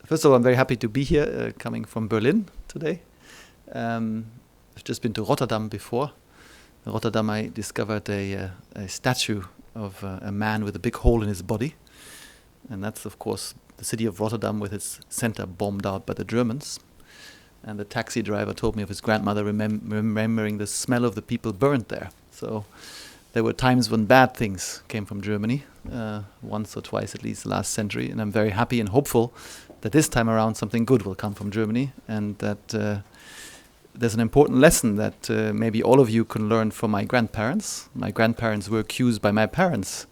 First of all, I'm very happy to be here, coming from Berlin today. I've just been to Rotterdam before. In Rotterdam, I discovered a statue of a man with a big hole in his body. And that's, of course, the city of Rotterdam with its center bombed out by the Germans. And the taxi driver told me of his grandmother remembering the smell of the people burned there. So there were times when bad things came from Germany, once or twice at least last century. And I'm very happy and hopeful that this time around something good will come from Germany, and that there's an important lesson that maybe all of you can learn from my grandparents. My grandparents were accused by my parents.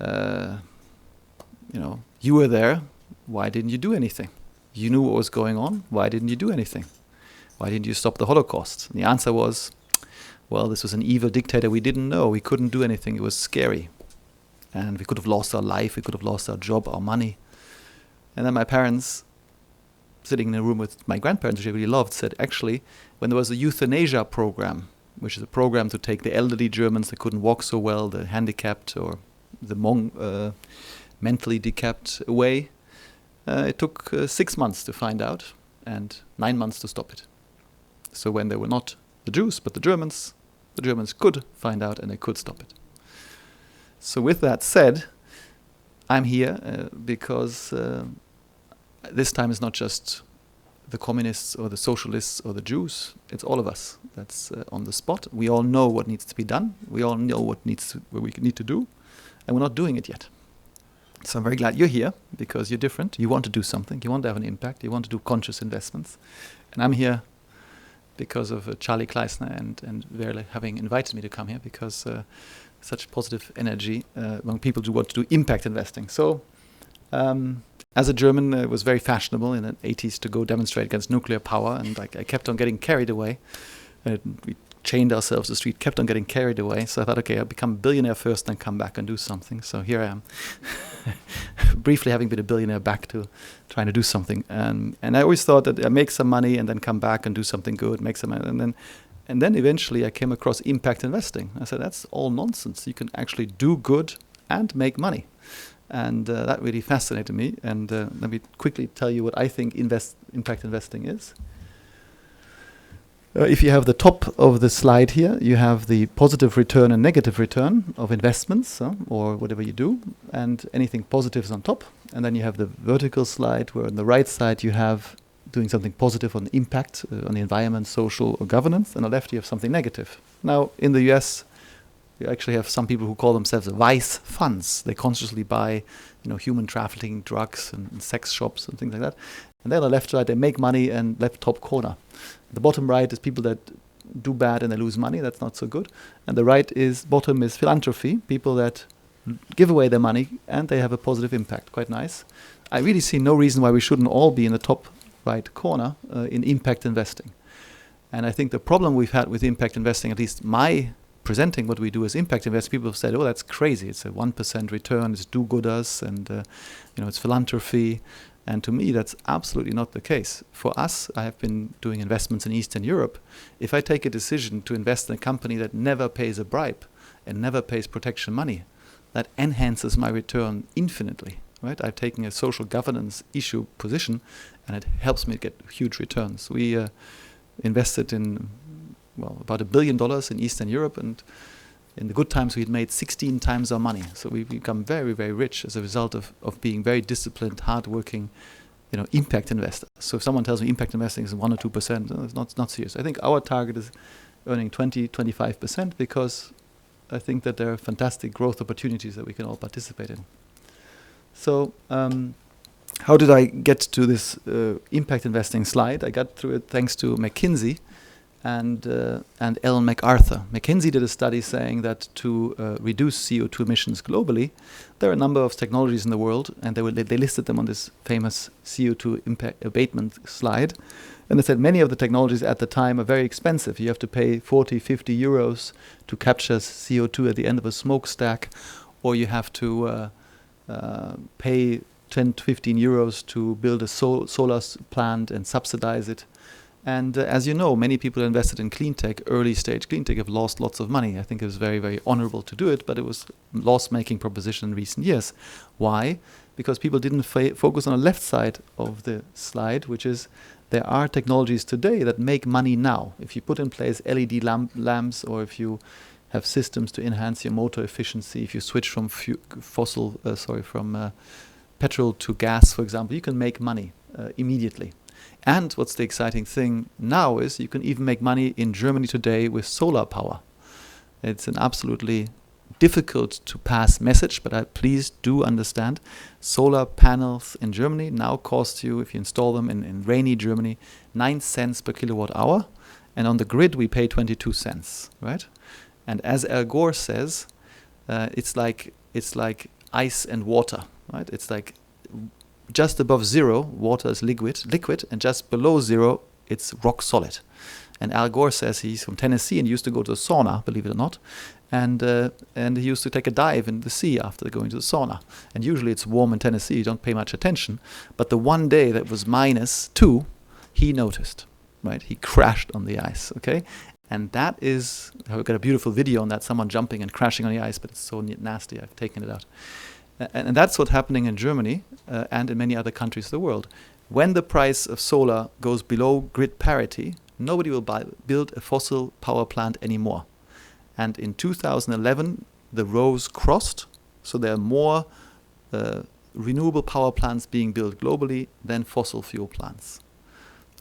You were there, why didn't you do anything? You knew what was going on, why didn't you do anything? Why didn't you stop the Holocaust? And the answer was, well, this was an evil dictator we didn't know, we couldn't do anything, it was scary. And we could have lost our life, we could have lost our job, our money. And then my parents, sitting in a room with my grandparents, which I really loved, said, actually, when there was a euthanasia program, which is a program to take the elderly Germans that couldn't walk so well, the handicapped or the mentally decapped away, it took 6 months to find out and 9 months to stop it. So when they were not the Jews, but the Germans could find out and they could stop it. So with that said, I'm here because this time it's not just the communists or the socialists or the Jews, it's all of us that's on the spot. We all know what needs to be done. We all know what we need to do, and we're not doing it yet. So I'm very glad you're here because you're different. You want to do something. You want to have an impact. You want to do conscious investments. And I'm here because of Charlie Kleisner and Verle having invited me to come here because such positive energy among people who want to do impact investing. So as a German, it was very fashionable in the 80s to go demonstrate against nuclear power. And I kept on getting carried away. We chained ourselves to the street, kept on getting carried away. So I thought, okay, I'll become a billionaire first, then come back and do something. So here I am, briefly having been a billionaire, back to trying to do something. And I always thought that I make some money and then come back and do something good, make some money. And then eventually I came across impact investing. I said, that's all nonsense. You can actually do good and make money. And that really fascinated me. And let me quickly tell you what I think impact investing is. If you have the top of the slide here, you have the positive return and negative return of investments or whatever you do, and anything positive is on top. And then you have the vertical slide where on the right side you have doing something positive on impact, on the environment, social or governance. And on the left you have something negative. Now in the US, you actually have some people who call themselves vice funds. They consciously buy, human trafficking, drugs and sex shops and things like that. And then on the left side, they make money, and left top corner. The bottom right is people that do bad and they lose money. That's not so good. And the bottom is philanthropy, people that give away their money and they have a positive impact. Quite nice. I really see no reason why we shouldn't all be in the top right corner in impact investing. And I think the problem we've had with impact investing, at least my presenting what we do as impact investing, people have said, oh, that's crazy. It's a 1% return, it's do-gooders, and it's philanthropy. And to me, that's absolutely not the case. For us, I have been doing investments in Eastern Europe. If I take a decision to invest in a company that never pays a bribe and never pays protection money, that enhances my return infinitely. Right? I've taken a social governance issue position, and it helps me get huge returns. We invested in about $1 billion in Eastern Europe, and in the good times we'd made 16 times our money. So we've become very, very rich as a result of being very disciplined, hardworking, impact investors. So if someone tells me impact investing is 1 or 2%, it's not serious. I think our target is earning 20, 25% because I think that there are fantastic growth opportunities that we can all participate in. So how did I get to this impact investing slide? I got through it thanks to McKinsey and Ellen MacArthur. McKinsey did a study saying that to reduce CO2 emissions globally, there are a number of technologies in the world, and they listed them on this famous CO2 impact abatement slide. And they said many of the technologies at the time are very expensive. You have to pay 40, 50 euros to capture CO2 at the end of a smokestack, or you have to pay 10 to 15 euros to build a solar plant and subsidize it. And as you know, many people invested in clean tech, early stage clean tech, have lost lots of money. I think it was very, very honorable to do it, but it was a loss-making proposition in recent years. Why? because people didn't focus on the left side of the slide, which is there are technologies today that make money now. If you put in place LED lamps, or if you have systems to enhance your motor efficiency, if you switch from petrol to gas, for example, you can make money immediately. And what's the exciting thing now is you can even make money in Germany today with solar power. It's an absolutely difficult to pass message, but please do understand, solar panels in Germany now cost you, if you install them in rainy Germany, 9 cents per kilowatt hour, and on the grid we pay 22 cents, right? And as Al Gore says, it's like ice and water, right? It's like just above zero, water is liquid, and just below zero, it's rock solid. And Al Gore says he's from Tennessee and used to go to a sauna, believe it or not, and he used to take a dive in the sea after going to the sauna. And usually it's warm in Tennessee, you don't pay much attention. But the one day that was -2, he noticed, right? He crashed on the ice, okay? And that is, I've got a beautiful video on that, someone jumping and crashing on the ice, but it's so nasty, I've taken it out. And that's what's happening in Germany and in many other countries of the world. When the price of solar goes below grid parity, nobody will build a fossil power plant anymore. And in 2011, the rows crossed, so there are more renewable power plants being built globally than fossil fuel plants.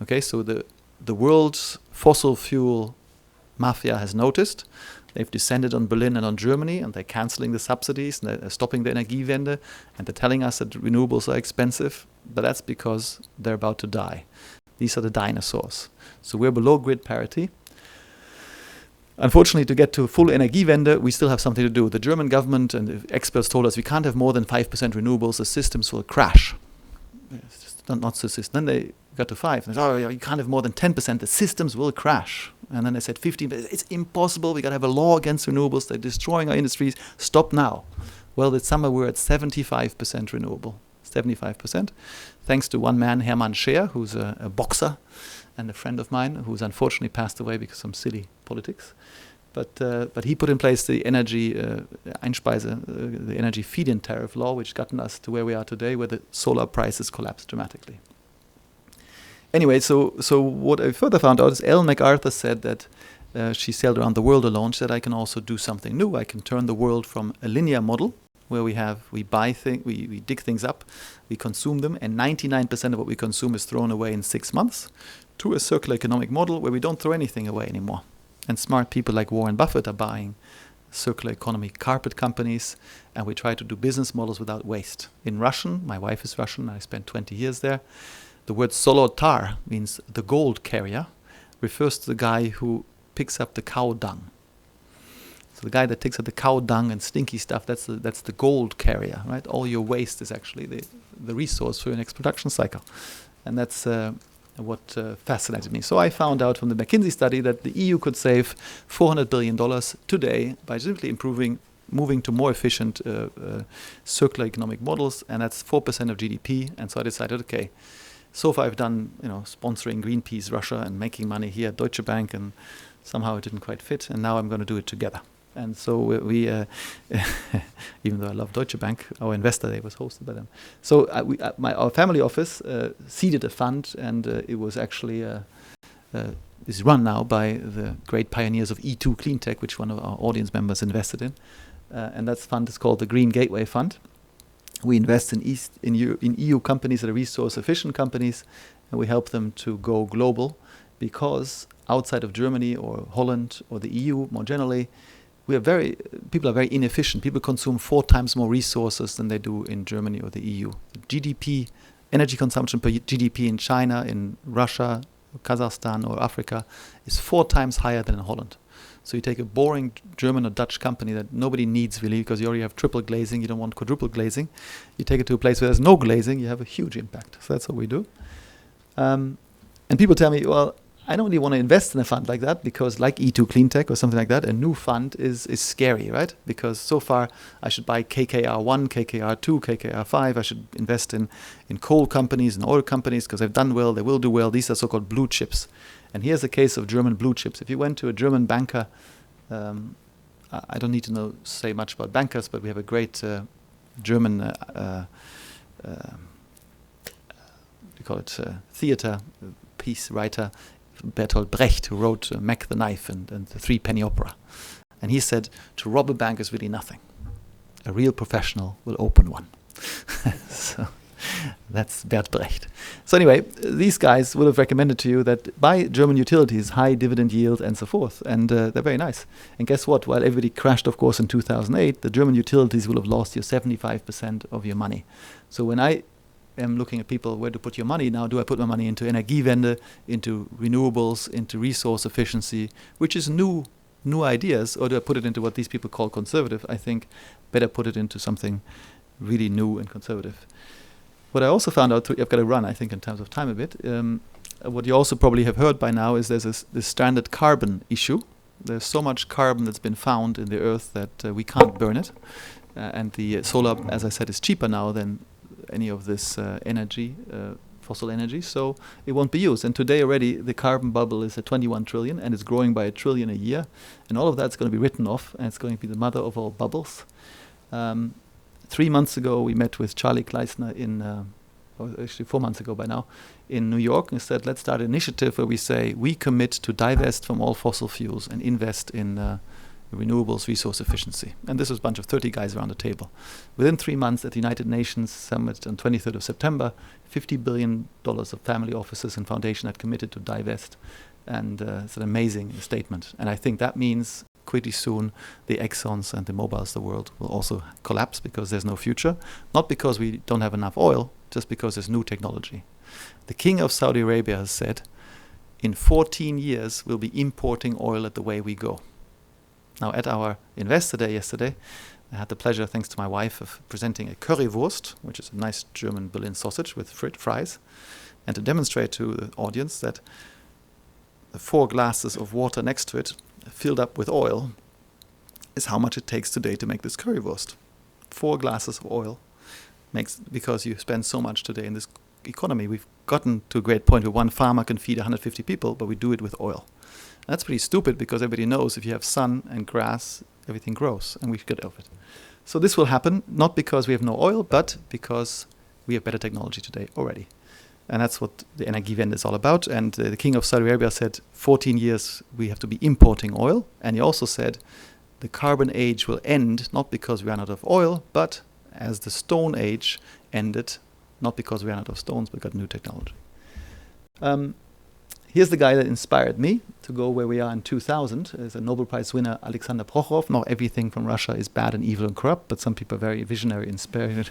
Okay, so the world's fossil fuel mafia has noticed. They've descended on Berlin and on Germany, and they're canceling the subsidies, and they're stopping the Energiewende, and they're telling us that renewables are expensive, but that's because they're about to die. These are the dinosaurs. So we're below grid parity. Unfortunately, to get to full Energiewende, we still have something to do. The German government and the experts told us we can't have more than 5% renewables, the systems will crash. It's just not the system. Then they got to 5. And they said, oh, you can't have more than 10%, the systems will crash. And then they said 15%, but it's impossible, we got to have a law against renewables, they're destroying our industries, stop now. Well, this summer we're at 75% renewable, 75%, thanks to one man, Hermann Scheer, who's a boxer and a friend of mine, who's unfortunately passed away because of some silly politics. But he put in place the energy the energy feed-in tariff law, which gotten us to where we are today, where the solar prices collapsed dramatically. Anyway, so what I further found out is Ellen MacArthur said that she sailed around the world alone. She said, I can also do something new. I can turn the world from a linear model, where we buy things, we dig things up, we consume them, and 99% of what we consume is thrown away in 6 months, to a circular economic model where we don't throw anything away anymore. And smart people like Warren Buffett are buying circular economy carpet companies, and we try to do business models without waste. In Russian, my wife is Russian, I spent 20 years there, the word Solotar means the gold carrier, refers to the guy who picks up the cow dung. So the guy that takes up the cow dung and stinky stuff, that's the gold carrier, right? All your waste is actually the resource for your next production cycle. And that's what fascinated me. So I found out from the McKinsey study that the EU could save $400 billion today by simply moving to more efficient circular economic models, and that's 4% of GDP. And so I decided, okay, so far I've done, sponsoring Greenpeace Russia and making money here at Deutsche Bank, and somehow it didn't quite fit, and now I'm going to do it together. And so we even though I love Deutsche Bank, our investor day was hosted by them. So our family office seeded a fund, and it was actually is run now by the great pioneers of E2 Cleantech, which one of our audience members invested in. And that fund is called the Green Gateway Fund. We invest in EU companies that are resource-efficient companies, and we help them to go global, because outside of Germany or Holland or the EU more generally, people are very inefficient. People consume 4 times more resources than they do in Germany or the EU. GDP, energy consumption per GDP in China, in Russia, Kazakhstan or Africa is 4 times higher than in Holland. So you take a boring German or Dutch company that nobody needs really, because you already have triple glazing, you don't want quadruple glazing. You take it to a place where there's no glazing, you have a huge impact. So that's what we do. And people tell me, well, I don't really want to invest in a fund like that, because like E2 Cleantech or something like that, a new fund is scary, right? Because so far I should buy KKR1, KKR2, KKR5. I should invest in coal companies and oil companies because they've done well, they will do well. These are so-called blue chips. And here's a case of German blue chips. If you went to a German banker, I don't need to say much about bankers, but we have a great German theater piece writer, Bertolt Brecht, who wrote Mac the Knife and the Three-Penny Opera. And he said, to rob a bank is really nothing. A real professional will open one. So that's Bert Brecht. So anyway, these guys would have recommended to you that buy German utilities, high dividend yield and so forth. And they're very nice. And guess what? While everybody crashed, of course, in 2008, the German utilities will have lost you 75% of your money. So when I am looking at people, where to put your money now, do I put my money into Energiewende, into renewables, into resource efficiency, which is new ideas, or do I put it into what these people call conservative? I think better put it into something really new and conservative. What I also found out, I've got to run, I think, in terms of time a bit. What you also probably have heard by now is there's this stranded carbon issue. There's so much carbon that's been found in the earth that we can't burn it. And the solar, as I said, is cheaper now than any of this fossil energy, so it won't be used. And today already the carbon bubble is at 21 trillion and it's growing by 1 trillion a year. And all of that's going to be written off, and it's going to be the mother of all bubbles. 3 months ago, we met with Charlie Kleisner actually 4 months ago by now, in New York, and said, let's start an initiative where we say we commit to divest from all fossil fuels and invest in renewables, resource efficiency. And this was a bunch of 30 guys around the table. Within 3 months at the United Nations Summit on 23rd of September, $50 billion of family offices and foundation had committed to divest. And it's an amazing statement. And I think that means pretty soon the Exxons and the Mobils of the world will also collapse because there's no future. Not because we don't have enough oil, just because there's new technology. The King of Saudi Arabia has said, in 14 years we'll be importing oil at the way we go. Now, at our Investor Day yesterday, I had the pleasure, thanks to my wife, of presenting a currywurst, which is a nice German Berlin sausage with fries, and to demonstrate to the audience that the 4 glasses of water next to it, filled up with oil, is how much it takes today to make this currywurst. 4 glasses of oil makes, because you spend so much today in this economy. We've gotten to a great point where one farmer can feed 150 people, but we do it with oil. That's pretty stupid because everybody knows if you have sun and grass, everything grows, and we should get over it. So this will happen, not because we have no oil, but because we have better technology today already. And that's what the Energiewende is all about. And the King of Saudi Arabia said 14 years we have to be importing oil. And he also said the carbon age will end, not because we ran out of oil, but as the stone age ended, not because we ran out of stones, but got new technology. Here's the guy that inspired me to go where we are in 2000. As a Nobel Prize winner, Alexander Prokhorov. Not everything from Russia is bad and evil and corrupt, but some people are very visionary, inspired,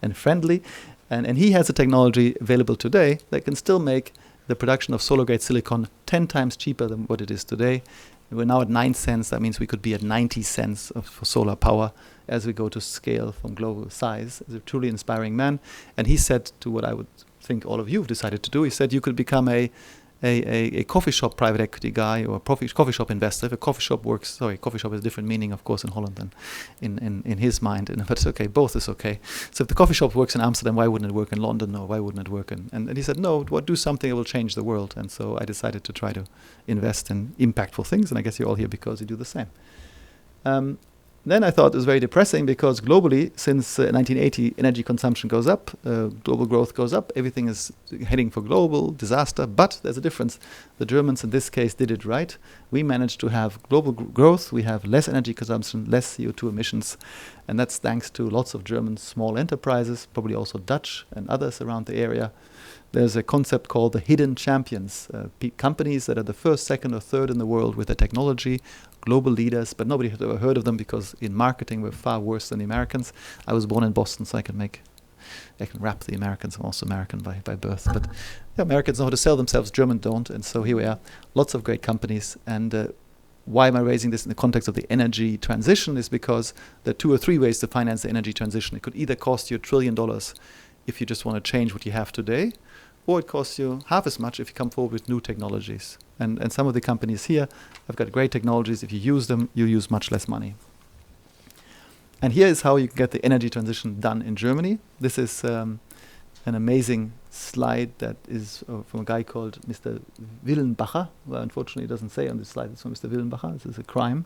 and friendly. And he has a technology available today that can still make the production of solar-grade silicon 10 times cheaper than what it is today. We're now at 9 cents. That means we could be at 90 cents for solar power as we go to scale from global size. He's a truly inspiring man. And he said to what I would think all of you have decided to do, he said you could become a coffee shop private equity guy or a coffee shop investor. If a coffee shop works, coffee shop has a different meaning, of course, in Holland than in his mind. But it's okay, both is okay. So if the coffee shop works in Amsterdam, why wouldn't it work in London, or why wouldn't it work in... And he said, no, do something that will change the world. And so I decided to try to invest in impactful things, and I guess you're all here because you do the same. Then I thought it was very depressing because globally, since 1980, energy consumption goes up, global growth goes up, everything is heading for global disaster, but there's a difference. The Germans in this case did it right. We managed to have global growth, we have less energy consumption, less CO2 emissions, and that's thanks to lots of German small enterprises, probably also Dutch and others around the area. There's a concept called the hidden champions, companies that are the first, second, or third in the world with their technology, global leaders, but nobody had ever heard of them because in marketing we're far worse than the Americans. I was born in Boston, so I can rap the Americans. I'm also American by birth, but the Americans know how to sell themselves, Germans don't, and so here we are, lots of great companies. And why am I raising this in the context of the energy transition is because there are 2 or 3 ways to finance the energy transition. It could either cost you $1 trillion if you just want to change what you have today, or it costs you half as much if you come forward with new technologies. And some of the companies here have got great technologies. If you use them, you use much less money. And here is how you can get the energy transition done in Germany. This is an amazing slide that is from a guy called Mr. Willenbacher. Well, unfortunately, it doesn't say on this slide it's from Mr. Willenbacher. This is a crime.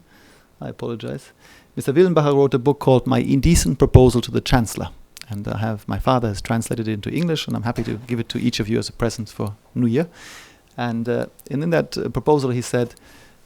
I apologize. Mr. Willenbacher wrote a book called My Indecent Proposal to the Chancellor. And my father has translated it into English, and I'm happy to give it to each of you as a present for New Year. And in that proposal, he said,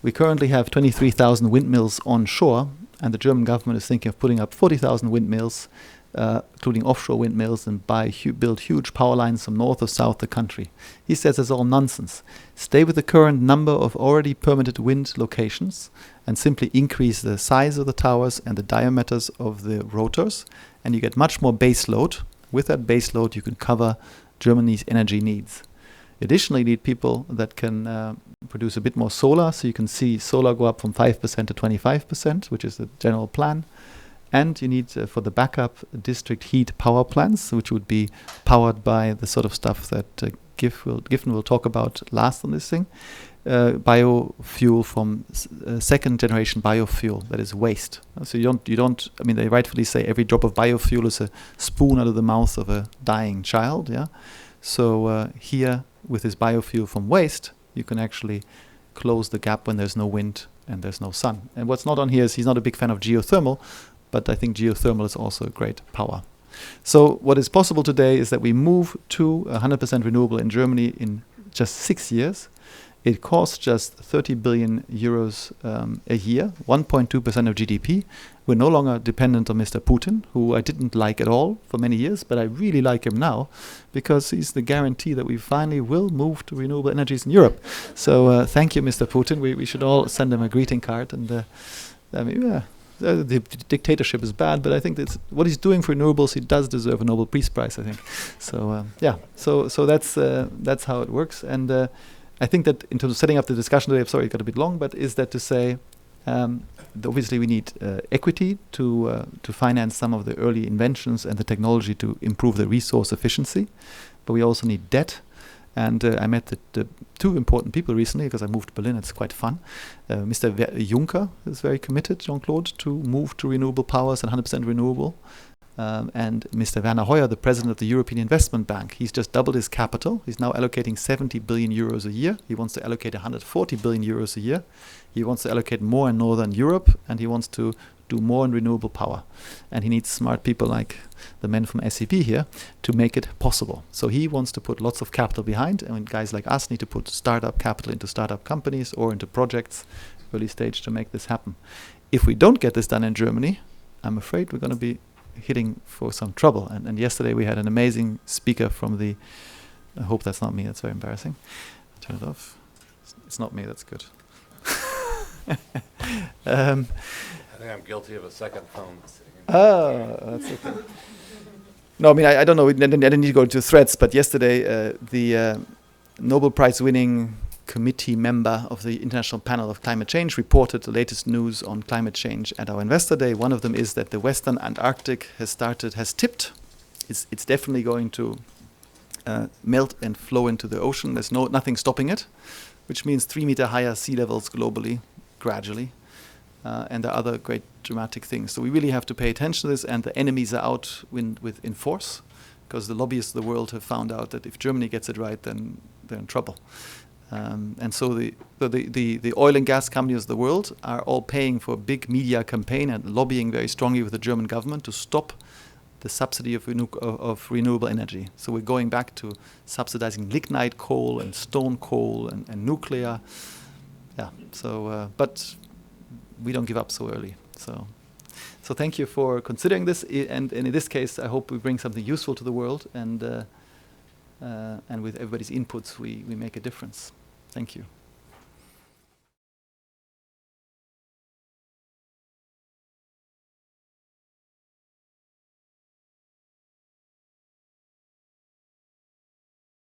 we currently have 23,000 windmills onshore, and the German government is thinking of putting up 40,000 windmills, including offshore windmills, and build huge power lines from north or south the country. He says it's all nonsense. Stay with the current number of already permitted wind locations and simply increase the size of the towers and the diameters of the rotors, and you get much more base load. With that base load, you can cover Germany's energy needs. Additionally, you need people that can produce a bit more solar, so you can see solar go up from 5% to 25%, which is the general plan. And you need, for the backup, district heat power plants, which would be powered by the sort of stuff that Giffen will talk about last on this thing. Biofuel from second generation biofuel, that is waste. So you don't. I mean, they rightfully say every drop of biofuel is a spoon out of the mouth of a dying child. Yeah. So here, with this biofuel from waste, you can actually close the gap when there's no wind and there's no sun. And what's not on here is he's not a big fan of geothermal, but I think geothermal is also a great power. So what is possible today is that we move to 100% renewable in Germany in just 6 years. It costs just 30 billion euros a year, 1.2% of GDP. We're no longer dependent on Mr. Putin, who I didn't like at all for many years, but I really like him now because he's the guarantee that we finally will move to renewable energies in Europe. So thank you, Mr. Putin. We should all send him a greeting card. And the dictatorship is bad, but I think that's what he's doing for renewables. He does deserve a Nobel Peace Prize, I think. So so that's how it works. And I think that in terms of setting up the discussion today, I'm sorry it got a bit long, but is that to say, obviously we need equity to finance some of the early inventions and the technology to improve the resource efficiency, but we also need debt. And I met the two important people recently because I moved to Berlin. It's quite fun. Mr. Juncker is very committed, Jean-Claude, to move to renewable powers and 100% renewable. And Mr. Werner Hoyer, the president of the European Investment Bank, he's just doubled his capital. He's now allocating 70 billion euros a year. He wants to allocate 140 billion euros a year. He wants to allocate more in Northern Europe, and he wants to do more in renewable power. And he needs smart people like the men from SAP here to make it possible. So he wants to put lots of capital behind, and guys like us need to put startup capital into startup companies or into projects, early stage, to make this happen. If we don't get this done in Germany, I'm afraid we're going to be hitting for some trouble. And yesterday we had an amazing speaker from the, I hope that's not me, that's very embarrassing. Turn it off. It's not me, that's good. I think I'm guilty of a second phone. Oh, that's okay. No, I mean, I don't know, I didn't need to go into threats, but yesterday the Nobel Prize winning committee member of the International Panel of Climate Change reported the latest news on climate change at our Investor Day. One of them is that the Western Antarctic has tipped. It's definitely going to melt and flow into the ocean. There's nothing stopping it, which means 3 meter higher sea levels globally, gradually. And there are other great dramatic things. So we really have to pay attention to this, and the enemies are out in force, because the lobbyists of the world have found out that if Germany gets it right, then they're in trouble. And so the oil and gas companies of the world are all paying for a big media campaign and lobbying very strongly with the German government to stop the subsidy of renewable energy. So we're going back to subsidizing lignite coal and stone coal and nuclear. Yeah. So, but we don't give up so early. So thank you for considering this. And in this case, I hope we bring something useful to the world. And with everybody's inputs, we make a difference. Thank you.